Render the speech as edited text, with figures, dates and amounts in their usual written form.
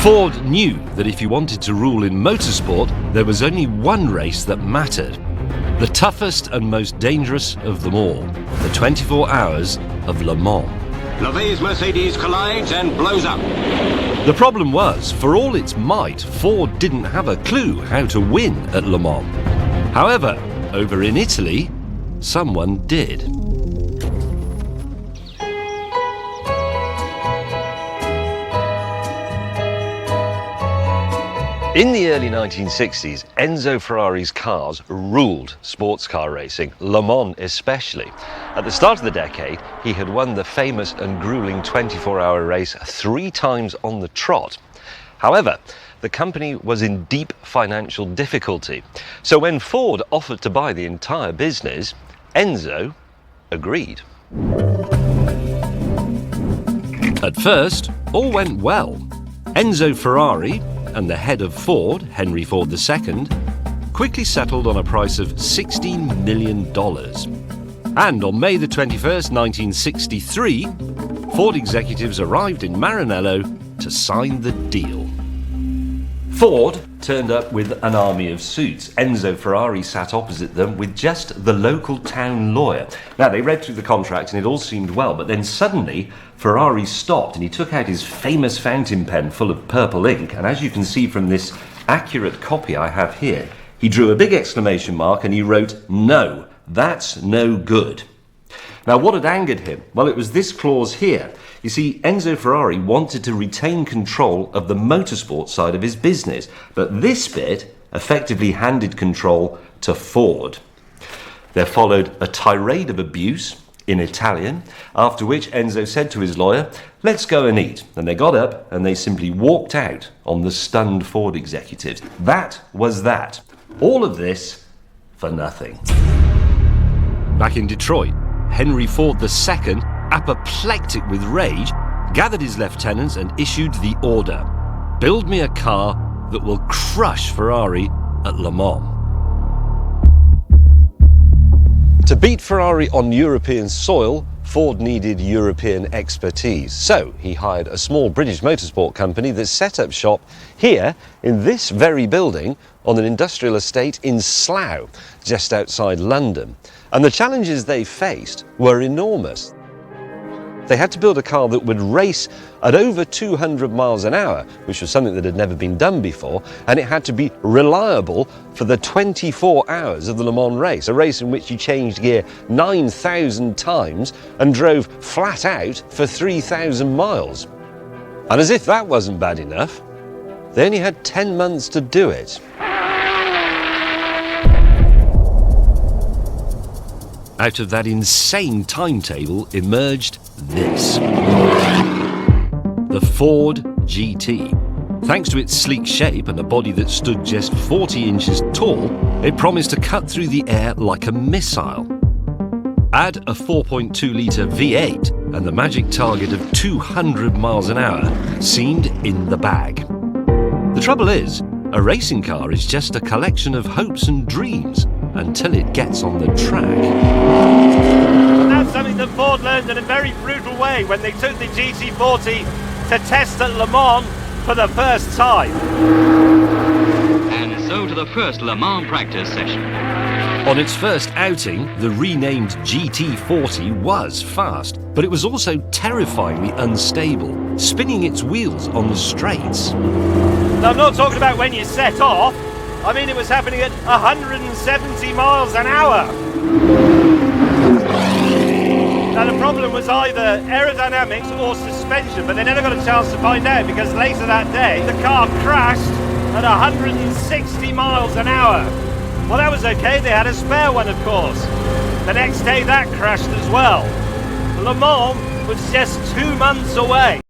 Ford knew that if he wanted to rule in motorsport, there was only one race that mattered. The toughest and most dangerous of them all, the 24 hours of Le Mans. Levy's Mercedes collides and blows up. The problem was, for all its might, Ford didn't have a clue how to win at Le Mans. However, over in Italy, someone did. In the early 1960s, Enzo Ferrari's cars ruled sports car racing, Le Mans especially. At the start of the decade, he had won the famous and grueling 24-hour race 3 times on the trot. However, the company was in deep financial difficulty. So when Ford offered to buy the entire business, Enzo agreed. At first, all went well. Enzo Ferrari and the head of Ford, Henry Ford II, quickly settled on a price of $16 million. And on May the 21st, 1963, Ford executives arrived in Maranello to sign the deal. Ford turned up with an army of suits. Enzo Ferrari sat opposite them with just the local town lawyer. Now, they read through the contract and it all seemed well, but then suddenly Ferrari stopped and he took out his famous fountain pen full of purple ink, and as you can see from this accurate copy I have here, he drew a big exclamation mark and he wrote, "No, that's no good." Now, what had angered him? Well, it was this clause here. You see, Enzo Ferrari wanted to retain control of the motorsport side of his business, but this bit effectively handed control to Ford. There followed a tirade of abuse in Italian, after which Enzo said to his lawyer, "Let's go and eat." And they got up and they simply walked out on the stunned Ford executives. That was that. All of this for nothing. Back in Detroit, Henry Ford II, apoplectic with rage, gathered his lieutenants and issued the order: build me a car that will crush Ferrari at Le Mans. To beat Ferrari on European soil, Ford needed European expertise. So he hired a small British motorsport company that set up shop here in this very building on an industrial estate in Slough, just outside London. And the challenges they faced were enormous. They had to build a car that would race at over 200 miles an hour, which was something that had never been done before, and it had to be reliable for the 24 hours of the Le Mans race, a race in which you changed gear 9,000 times and drove flat out for 3,000 miles. And as if that wasn't bad enough, they only had 10 months to do it. Out of that insane timetable emerged this. The Ford GT. Thanks to its sleek shape and a body that stood just 40 inches tall, it promised to cut through the air like a missile. Add a 4.2-litre V8 and the magic target of 200 miles an hour seemed in the bag. The trouble is, a racing car is just a collection of hopes and dreams until it gets on the track. And that's something that Ford learned in a very brutal way when they took the GT40 to test at Le Mans for the first time. And so to the first Le Mans practice session. On its first outing, the renamed GT40 was fast, but it was also terrifyingly unstable, spinning its wheels on the straights. Now, I'm not talking about when you set off. I mean, it was happening at 170 miles an hour. Now, the problem was either aerodynamics or suspension, but they never got a chance to find out because later that day, the car crashed at 160 miles an hour. Well, that was okay. They had a spare one, of course. The next day, that crashed as well. Le Mans was just 2 months away.